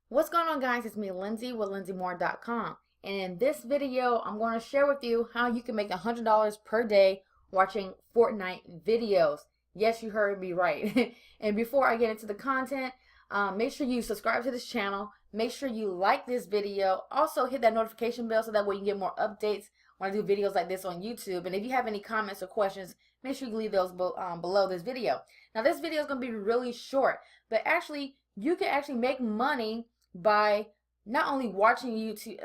What's going on, guys? It's me, Lindsay, with LindsayMoore.com. And in this video, I'm going to share with you how you can make $100 per day watching Fortnite videos. Yes, you heard me right. And before I get into the content, make sure you subscribe to this channel. Make sure you like this video. Also, hit that notification bell so that way you can get more updates when I do videos like this on YouTube. And if you have any comments or questions, make sure you leave those below this video. Now, this video is going to be really short, but actually, you can actually make money by not only watching YouTube.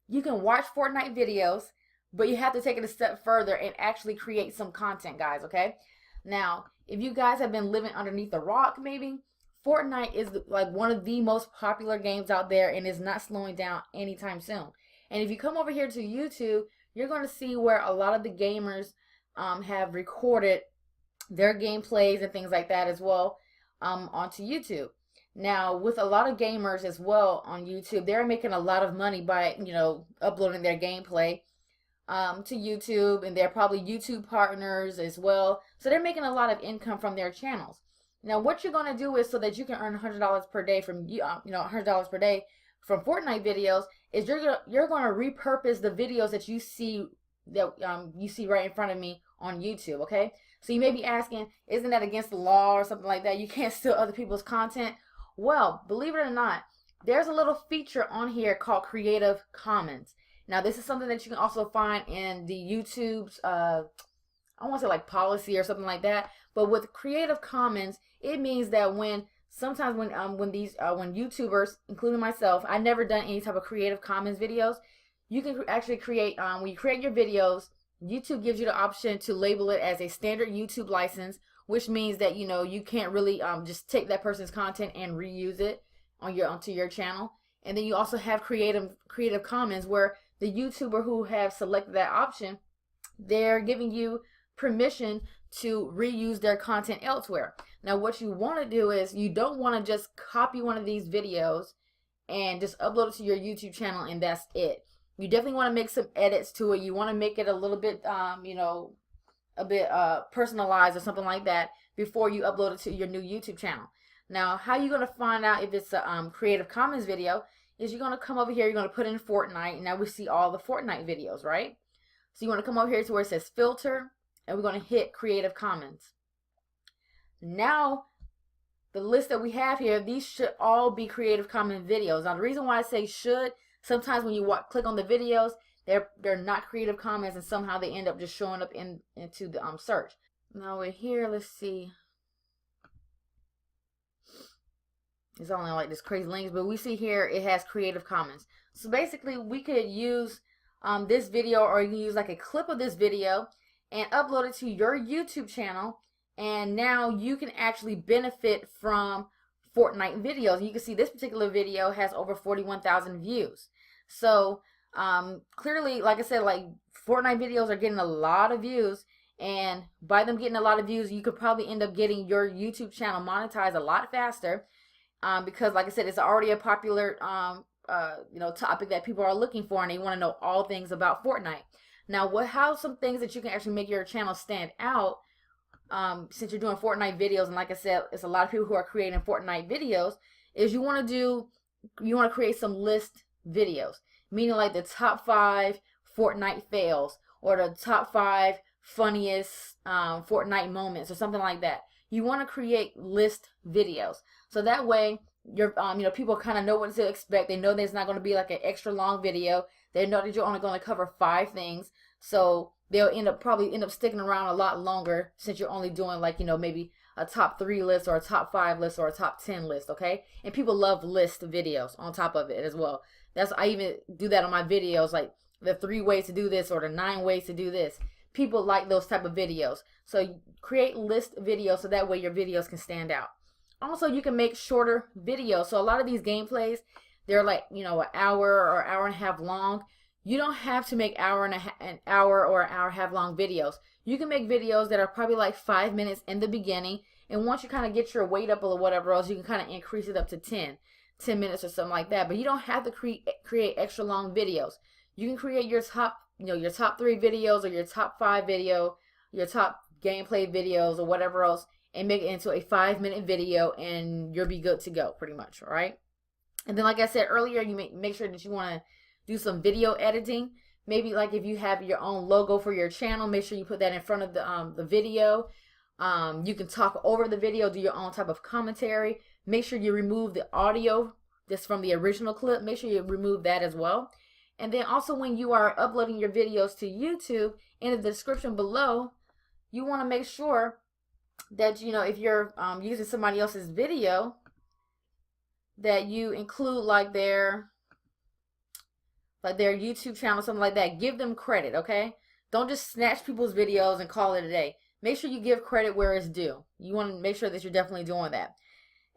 You can watch Fortnite videos, but you have to take it a step further and actually create some content, guys. Okay. Now, if you guys have been living underneath a rock, maybe Fortnite is like one of the most popular games out there and is not slowing down anytime soon. And if you come over here to YouTube, you're going to see where a lot of the gamers have recorded their gameplays and things like that as well onto YouTube. Now, with a lot of gamers as well on YouTube, they're making a lot of money by, uploading their gameplay to YouTube, and they're probably YouTube partners as well. So they're making a lot of income from their channels. Now, what you're going to do is so that you can earn $100 per day from, $100 per day from Fortnite videos is you're going to repurpose the videos that you see right in front of me on YouTube, okay? So you may be asking, isn't that against the law or something like that? You can't steal other people's content. Well, believe it or not, there's a little feature on here called Creative Commons. Now, this is something that you can also find in the YouTube's, I want to say like policy or something like that. But with Creative Commons, it means that when YouTubers, including myself, I never done any type of Creative Commons videos. You can actually create, when you create your videos, YouTube gives you the option to label it as a standard YouTube license, which means that you can't really just take that person's content and reuse it onto your channel. And then you also have Creative Commons, where the YouTuber who have selected that option, they're giving you permission to reuse their content elsewhere. Now, what you want to do is you don't want to just copy one of these videos and just upload it to your YouTube channel and that's it. You definitely want to make some edits to it. You want to make it a little bit, a bit personalized or something like that before you upload it to your new YouTube channel. Now, how you're going to find out if it's a Creative Commons video is you're going to come over here, you're going to put in Fortnite, and now we see all the Fortnite videos, right? So you want to come over here to where it says filter, and we're going to hit Creative Commons. Now, the list that we have here, these should all be Creative Commons videos. Now, the reason why I say should, sometimes when you click on the videos, they're not Creative Commons, and somehow they end up just showing up into the search. Now we're here. Let's see. It's only like this crazy links, but we see here it has Creative Commons. So basically, we could use this video, or you can use like a clip of this video and upload it to your YouTube channel, and now you can actually benefit from Fortnite videos. You can see this particular video has over 41,000 views. So clearly, like I said, like Fortnite videos are getting a lot of views, and by them getting a lot of views, you could probably end up getting your YouTube channel monetized a lot faster, because like I said, it's already a popular topic that people are looking for, and they want to know all things about Fortnite. Now, how some things that you can actually make your channel stand out, since you're doing Fortnite videos, and like I said, it's a lot of people who are creating Fortnite videos, is you want to create some list videos, meaning like the top 5 Fortnite fails, or the top 5 funniest Fortnite moments, or something like that. You want to create list videos, so that way your people kind of know what to expect. They know there's not going to be like an extra long video. They know that you're only going to cover 5 things, so they'll probably end up sticking around a lot longer, since you're only doing like maybe a top 3 list, or a top 5 list, or a top 10 list. Okay, and people love list videos on top of it as well. I even do that on my videos, like the 3 ways to do this, or the 9 ways to do this. People like those type of videos, so create list videos so that way your videos can stand out. Also, you can make shorter videos. So a lot of these gameplays, they're like an hour or hour and a half long. You don't have to make an hour or an hour and a half long videos. You can make videos that are probably like 5 minutes in the beginning, and once you kind of get your weight up or whatever else, you can kind of increase it up to 10 minutes or something like that. But you don't have to create extra long videos. You can create your top 3 videos, or your top 5 video, your top gameplay videos, or whatever else, and make it into a 5-minute video, and you'll be good to go, pretty much. All right. And then, like I said earlier, you make sure that you want to do some video editing. Maybe like if you have your own logo for your channel, make sure you put that in front of the video. You can talk over the video, do your own type of commentary. Make sure you remove the audio that's from the original clip. Make sure you remove that as well. And then also when you are uploading your videos to YouTube, in the description below, you want to make sure that, you know, if you're using somebody else's video, that you include like their YouTube channel, something like that. Give them credit, okay? Don't just snatch people's videos and call it a day. Make sure you give credit where it's due. You want to make sure that you're definitely doing that.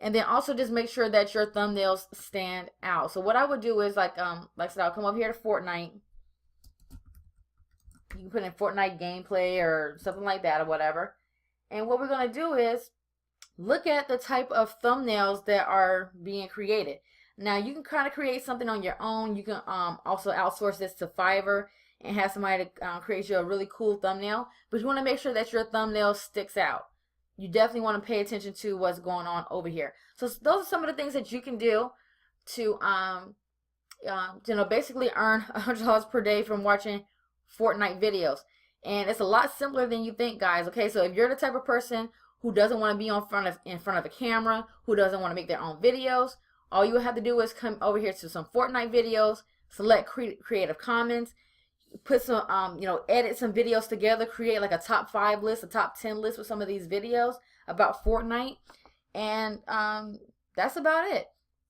And then also just make sure that your thumbnails stand out. So what I would do is like I said, I'll come up here to Fortnite. You can put in Fortnite gameplay or something like that or whatever. And what we're going to do is look at the type of thumbnails that are being created. Now you can kind of create something on your own. You can also outsource this to Fiverr and have somebody to create you a really cool thumbnail. But you want to make sure that your thumbnail sticks out. You definitely want to pay attention to what's going on over here. So those are some of the things that you can do to you know, basically earn $100 per day from watching Fortnite videos. And it's a lot simpler than you think, guys. Okay, so if you're the type of person who doesn't want to be in front of a camera, who doesn't want to make their own videos, all you have to do is come over here to some Fortnite videos, select Creative Commons, put some you know, edit some videos together, create like a top 5 list, a top 10 list with some of these videos about Fortnite, and that's about it.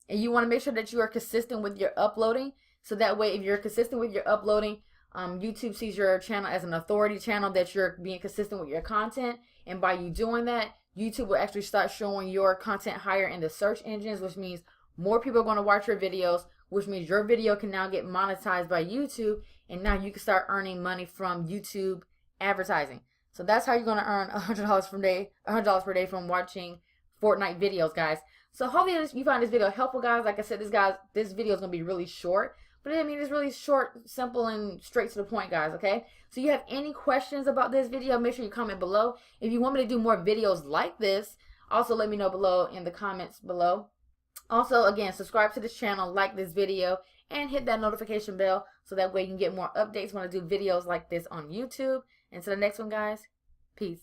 And you want to make sure that you are consistent with your uploading, so that way if you're consistent with your uploading, YouTube sees your channel as an authority channel, that you're being consistent with your content. And by you doing that, YouTube will actually start showing your content higher in the search engines, which means more people are going to watch your videos, which means your video can now get monetized by YouTube, and now you can start earning money from YouTube advertising. So that's how you're going to earn $100 per day from watching Fortnite videos, guys. So hopefully you find this video helpful, guys. Like I said, this video is going to be really short, but I mean, it's really short, simple, and straight to the point, guys, okay? So you have any questions about this video, make sure you comment below. If you want me to do more videos like this, also let me know below in the comments below. Also, again, subscribe to this channel, like this video, and hit that notification bell so that way you can get more updates when I do videos like this on YouTube. Until the next one, guys, peace.